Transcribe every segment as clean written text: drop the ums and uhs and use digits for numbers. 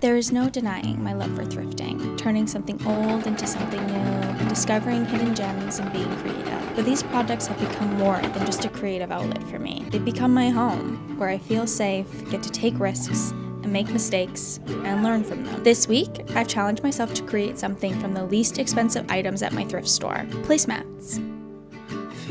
There is no denying my love for thrifting, turning something old into something new, discovering hidden gems and being creative. But these projects have become more than just a creative outlet for me. They've become my home, where I feel safe, get to take risks, and make mistakes, and learn from them. This week, I've challenged myself to create something from the least expensive items at my thrift store, placemats.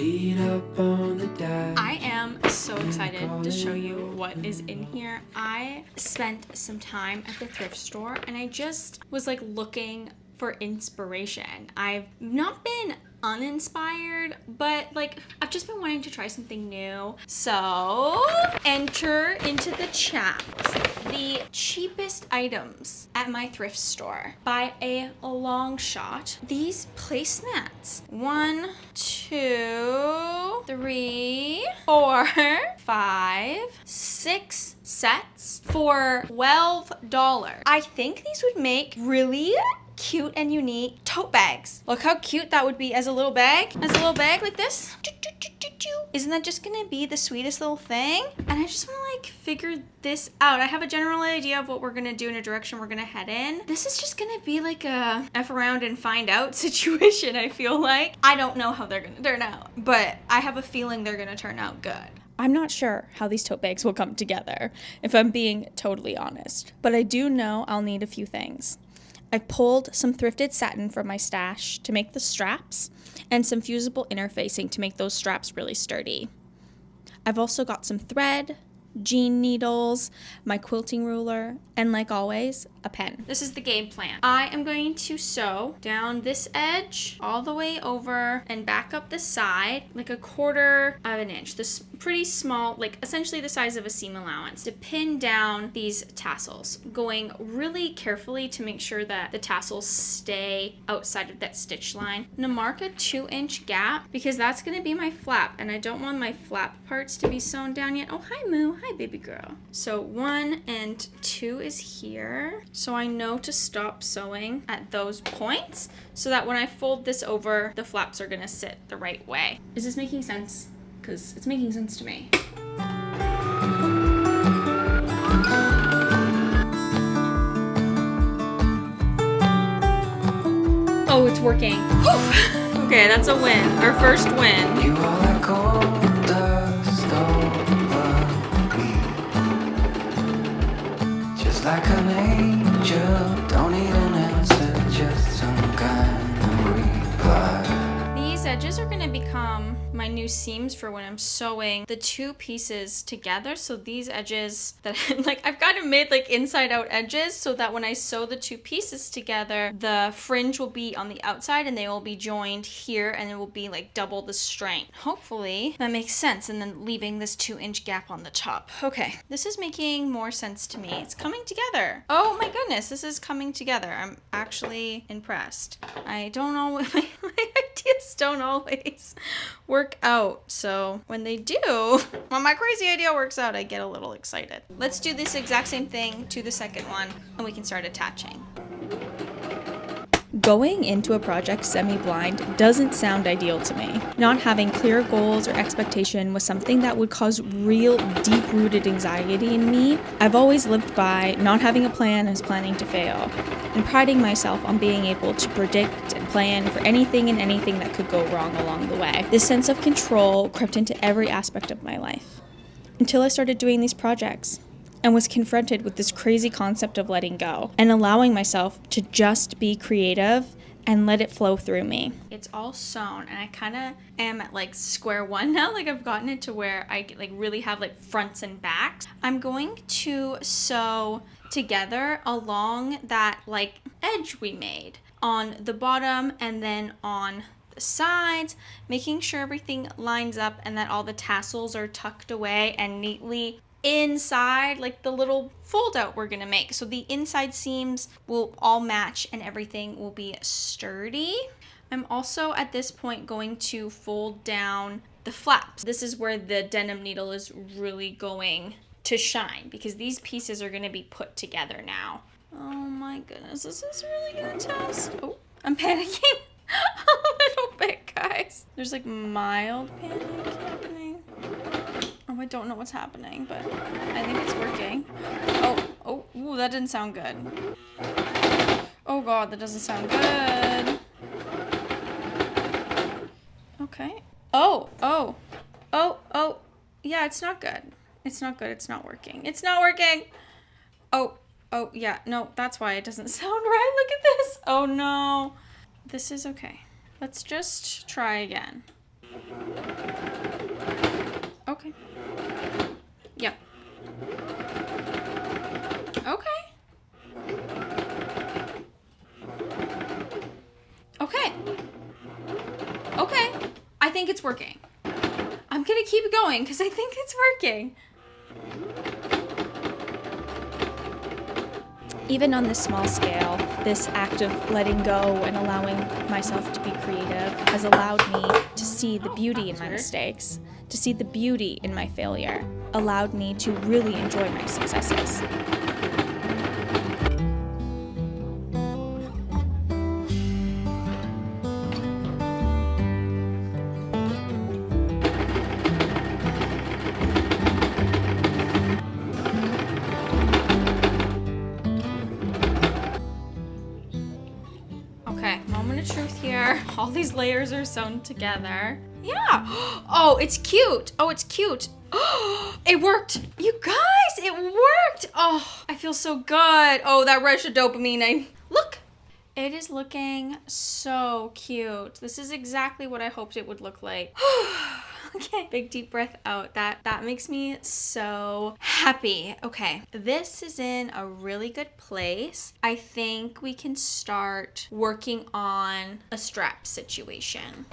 I am so excited to show you what is in here. I spent some time at the thrift store and I just was like looking for inspiration. I've not been uninspired, but like I've just been wanting to try something new. So enter into the chat the cheapest items at my thrift store by a long shot. These placemats. 1, 2, 3, 4, 5, 6 sets for $12. I think these would make really cute and unique tote bags. Look how cute that would be as a little bag like this. Isn't that just gonna be the sweetest little thing? And I just wanna like figure this out. I have a general idea of what we're gonna do and a direction we're gonna head in. This is just gonna be like a F around and find out situation, I feel like. I don't know how they're gonna turn out, but I have a feeling they're gonna turn out good. I'm not sure how these tote bags will come together, if I'm being totally honest, but I do know I'll need a few things. I've pulled some thrifted satin from my stash to make the straps and some fusible interfacing to make those straps really sturdy. I've also got some thread, jean needles, my quilting ruler, and like always, a pen. This is the game plan. I am going to sew down this edge all the way over and back up the side like 1/4 of an inch. This pretty small, like essentially the size of a seam allowance, to pin down these tassels, going really carefully to make sure that the tassels stay outside of that stitch line. I'm gonna mark a 2-inch gap because that's gonna be my flap and I don't want my flap parts to be sewn down yet. Oh, hi Moo, hi baby girl. So 1 and 2 is here. So I know to stop sewing at those points so that when I fold this over, the flaps are gonna sit the right way. Is this making sense? Because it's making sense to me. Oh, it's working. Whew. Okay, that's a win. Our first win. You are like gold dust over me. Just like an angel, don't need an answer, just some kind of reply. These edges are gonna become my new seams for when I'm sewing the two pieces together. So these edges that like I've got them made like inside out edges so that when I sew the two pieces together, the fringe will be on the outside and they will be joined here and it will be like double the strength. Hopefully that makes sense, and then leaving this 2-inch gap on the top. Okay, this is making more sense to me. It's coming together. Oh my goodness, this is coming together. I'm actually impressed. I don't always, my ideas don't always work out. So when they do, when my crazy idea works out, I get a little excited. Let's do this exact same thing to the second one and we can start attaching. Going into a project semi-blind doesn't sound ideal to me. Not having clear goals or expectation was something that would cause real deep-rooted anxiety in me. I've always lived by not having a plan as planning to fail, and priding myself on being able to predict and plan for anything and anything that could go wrong along the way. This sense of control crept into every aspect of my life, until I started doing these projects and was confronted with this crazy concept of letting go and allowing myself to just be creative and let it flow through me. It's all sewn and I kind of am at like square one now. Like I've gotten it to where I like really have like fronts and backs. I'm going to sew together along that like edge we made on the bottom and then on the sides, making sure everything lines up and that all the tassels are tucked away and neatly inside like the little fold out we're gonna make. So the inside seams will all match and everything will be sturdy. I'm also at this point going to fold down the flaps. This is where the denim needle is really going to shine because these pieces are gonna be put together now. Oh my goodness, this is really gonna test. Oh, I'm panicking a little bit, guys. There's like mild panic happening. Oh, I don't know what's happening, but I think it's working. Oh, Oh, ooh, that didn't sound good. Oh God, that doesn't sound good. Okay. Oh. Yeah, it's not good. It's not good. It's not working. It's not working. Oh, yeah. No, that's why it doesn't sound right. Look at this. Oh no. This is okay. Let's just try again. Okay. Yep. Okay. Okay. Okay. I think it's working. I'm gonna keep going because I think it's working. Even on this small scale, this act of letting go and allowing myself to be creative has allowed me to see the beauty in my mistakes, to see the beauty in my failure, allowed me to really enjoy my successes. Okay, moment of truth here. All these layers are sewn together. Yeah. Oh, it's cute. Oh, it's cute. It worked. You guys, it worked. Oh, I feel so good. Oh, that rush of dopamine. Look. It is looking so cute. This is exactly what I hoped it would look like. Okay, big deep breath out. That makes me so happy. Okay, this is in a really good place. I think we can start working on a strap situation.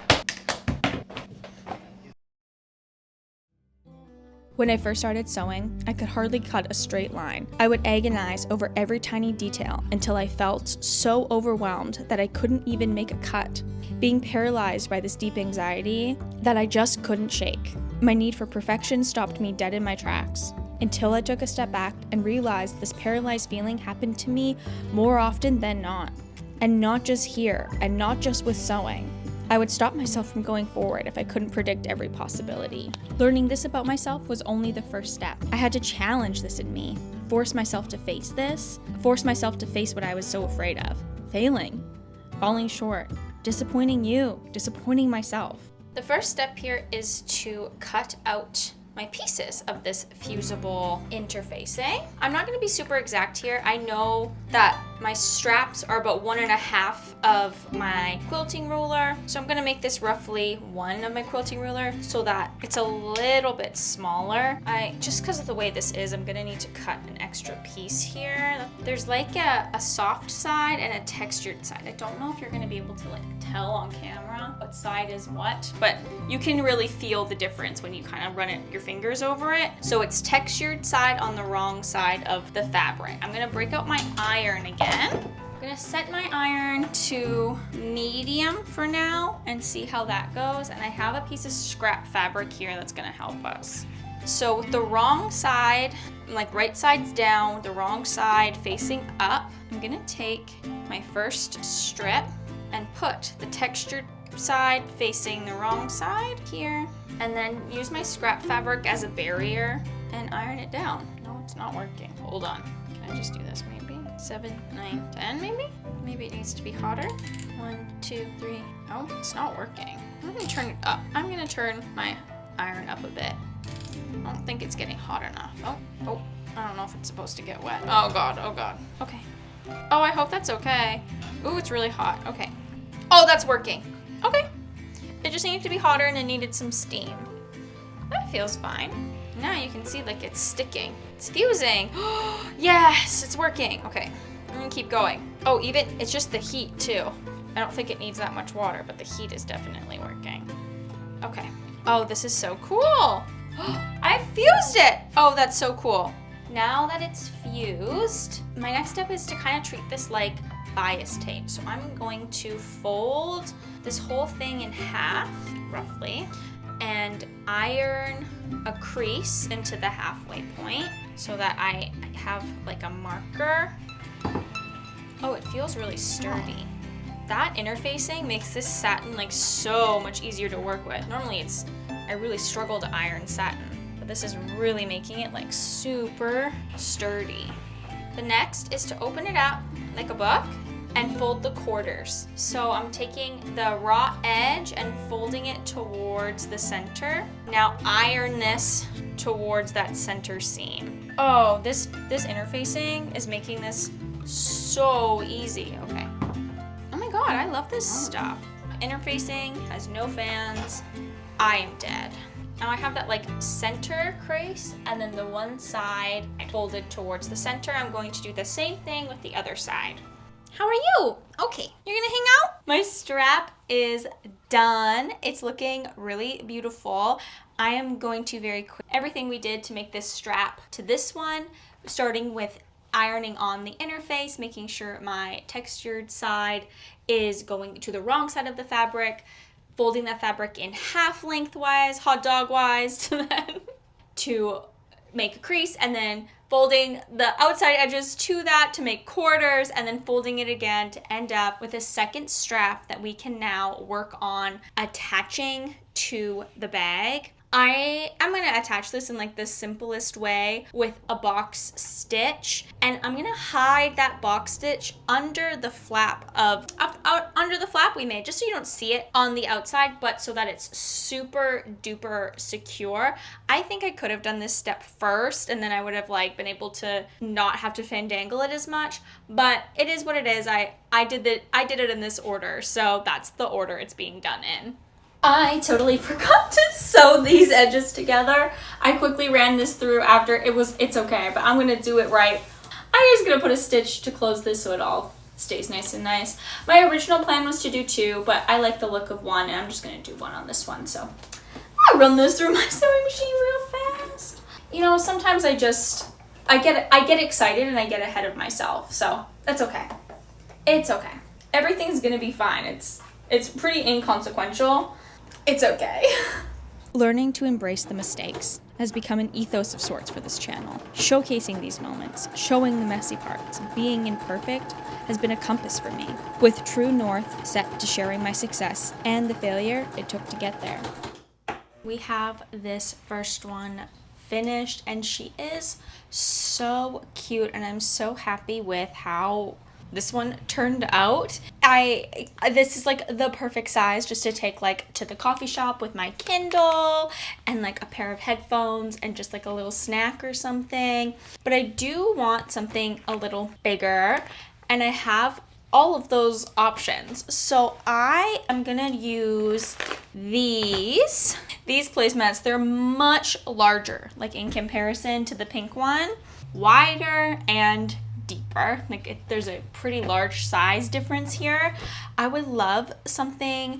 When I first started sewing, I could hardly cut a straight line. I would agonize over every tiny detail until I felt so overwhelmed that I couldn't even make a cut, being paralyzed by this deep anxiety that I just couldn't shake. My need for perfection stopped me dead in my tracks, until I took a step back and realized this paralyzed feeling happened to me more often than not. And not just here, and not just with sewing. I would stop myself from going forward if I couldn't predict every possibility. Learning this about myself was only the first step. I had to challenge this in me, force myself to face this, force myself to face what I was so afraid of. Failing, falling short, disappointing you, disappointing myself. The first step here is to cut out my pieces of this fusible interfacing. I'm not gonna be super exact here. I know that my straps are about 1.5 of my quilting ruler. So I'm gonna make this roughly 1 of my quilting ruler so that it's a little bit smaller. Just because of the way this is, I'm gonna need to cut an extra piece here. There's like a soft side and a textured side. I don't know if you're gonna be able to like tell on camera what side is what, but you can really feel the difference when you kind of run your fingers over it. So it's textured side on the wrong side of the fabric. I'm gonna break out my iron again. I'm gonna set my iron to medium for now and see how that goes. And I have a piece of scrap fabric here that's gonna help us. So with the wrong side, like right side's down, the wrong side facing up, I'm gonna take my first strip and put the textured side facing the wrong side here, and then use my scrap fabric as a barrier and iron it down. No, it's not working. Hold on. Can I just do this maybe? 7, 9, 10 maybe? Maybe it needs to be hotter. 1, 2, 3. Oh, it's not working. I'm gonna turn it up. I'm gonna turn my iron up a bit. I don't think it's getting hot enough. Oh, I don't know if it's supposed to get wet. Oh God, oh God. Okay. Oh, I hope that's okay. Ooh, it's really hot. Okay. Oh, that's working. Okay. It just needed to be hotter and it needed some steam. That feels fine. Now you can see like it's sticking. It's fusing. Yes, it's working. Okay, I'm gonna keep going. Oh, it's just the heat too. I don't think it needs that much water, but the heat is definitely working. Okay. Oh, this is so cool. I fused it. Oh, that's so cool. Now that it's fused, my next step is to kind of treat this like bias tape. So I'm going to fold this whole thing in half, roughly, and iron a crease into the halfway point so that I have like a marker. Oh, it feels really sturdy. That interfacing makes this satin like so much easier to work with. Normally I really struggle to iron satin, but this is really making it like super sturdy. The next is to open it up like a book and fold the quarters. So I'm taking the raw edge and folding it towards the center. Now iron this towards that center seam. Oh, this interfacing is making this so easy. Okay. Oh my God, I love this stuff. Interfacing has no fans. I am dead. Now I have that like center crease and then the one side folded towards the center. I'm going to do the same thing with the other side. How are you? Okay, you're gonna hang out? My strap is done. It's looking really beautiful. I am going to very quick everything we did to make this strap to this one, starting with ironing on the interface, making sure my textured side is going to the wrong side of the fabric, folding that fabric in half lengthwise, hot dog wise, to make a crease, and then folding the outside edges to that to make quarters, and then folding it again to end up with a second strap that we can now work on attaching to the bag. I'm gonna attach this in like the simplest way with a box stitch, and I'm gonna hide that box stitch under the flap under the flap we made, just so you don't see it on the outside, but so that it's super duper secure. I think I could have done this step first, and then I would have like been able to not have to fandangle it as much, but it is what it is. I did it in this order, so that's the order it's being done in. I totally forgot to sew these edges together. I quickly ran this through after. It's okay, but I'm gonna do it right. I'm just gonna put a stitch to close this so it all stays nice and nice. My original plan was to do 2, but I like the look of 1, and I'm just gonna do 1 on this one. So I'll run this through my sewing machine real fast. You know, sometimes I get excited and I get ahead of myself, so that's okay. It's okay. Everything's gonna be fine. It's pretty inconsequential. It's okay. Learning to embrace the mistakes has become an ethos of sorts for this channel. Showcasing these moments, showing the messy parts, being imperfect has been a compass for me, with true north set to sharing my success and the failure it took to get there. We have this first one finished, and she is so cute, and I'm so happy with how this one turned out. This is like the perfect size just to take like to the coffee shop with my Kindle and like a pair of headphones and just like a little snack or something. But I do want something a little bigger, and I have all of those options. So I am gonna use these placemats. They're much larger, like in comparison to the pink one, wider and deeper. Like there's a pretty large size difference here. I would love something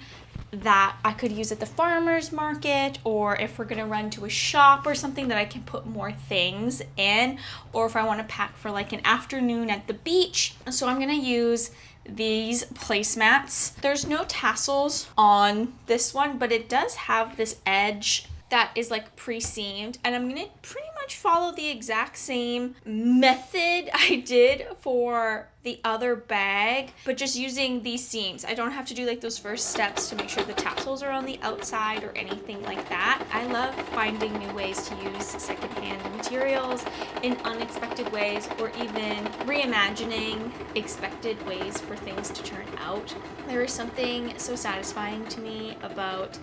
that I could use at the farmer's market, or if we're gonna run to a shop or something that I can put more things in, or if I want to pack for like an afternoon at the beach. So I'm gonna use these placemats. There's no tassels on this one, but it does have this edge that is like pre-seamed, and I'm gonna pretty much follow the exact same method I did for the other bag, but just using these seams. I don't have to do like those first steps to make sure the tassels are on the outside or anything like that. I love finding new ways to use secondhand materials in unexpected ways, or even reimagining expected ways for things to turn out. There is something so satisfying to me about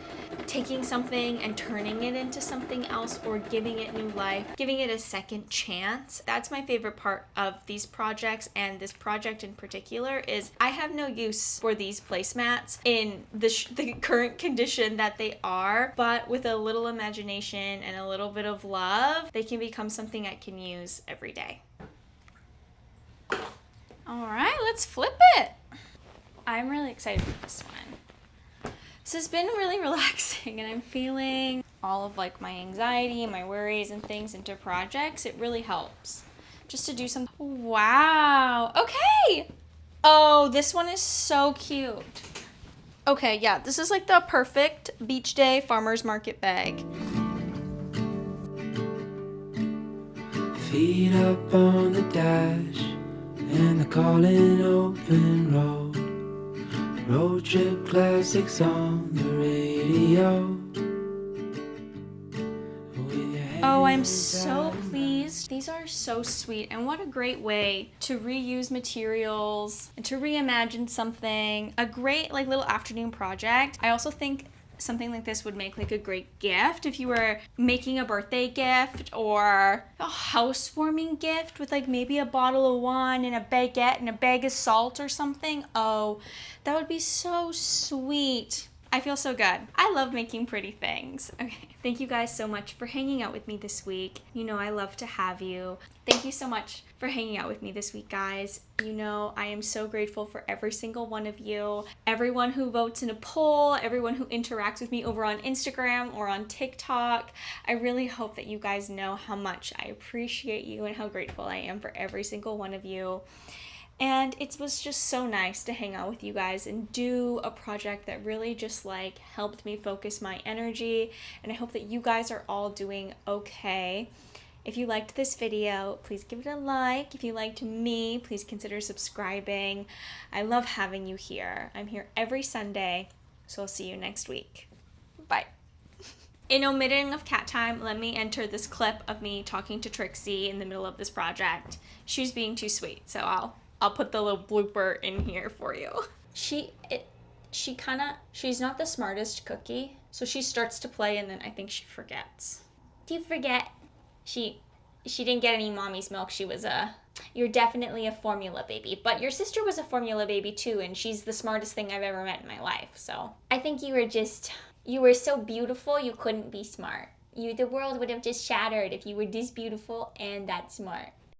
taking something and turning it into something else, or giving it new life, giving it a second chance. That's my favorite part of these projects, and this project in particular is I have no use for these placemats in the current condition that they are, but with a little imagination and a little bit of love, they can become something I can use every day. All right, let's flip it. I'm really excited for this one. This has been really relaxing, and I'm feeling all of like my anxiety and my worries and things into projects. It really helps just to do some. Wow. Okay. Oh, this one is so cute. Okay, yeah, this is like the perfect beach day farmer's market bag. Feet up on the dash and the calling open road. Road trip classics on the radio. Oh, I'm so pleased. These are so sweet, and what a great way to reuse materials and to reimagine something. A great like little afternoon project. I also think something like this would make like a great gift if you were making a birthday gift or a housewarming gift with like maybe a bottle of wine and a baguette and a bag of salt or something. Oh, that would be so sweet. I feel so good. I love making pretty things. Okay, thank you guys so much for hanging out with me this week. You know I love to have you. Thank you so much for hanging out with me this week, guys. You know I am so grateful for every single one of you. Everyone who votes in a poll, everyone who interacts with me over on Instagram or on TikTok. I really hope that you guys know how much I appreciate you and how grateful I am for every single one of you. And it was just so nice to hang out with you guys and do a project that really just like helped me focus my energy. And I hope that you guys are all doing okay. If you liked this video, please give it a like. If you liked me, please consider subscribing. I love having you here. I'm here every Sunday, so I'll see you next week. Bye. In omitting of cat time, let me enter this clip of me talking to Trixie in the middle of this project. She was being too sweet, so I'll put the little blooper in here for you. She's not the smartest cookie, so she starts to play and then I think she forgets. Do you forget? She didn't get any mommy's milk. You're definitely a formula baby, but your sister was a formula baby too, and she's the smartest thing I've ever met in my life, so. I think you were so beautiful you couldn't be smart. The world would have just shattered if you were this beautiful and that smart.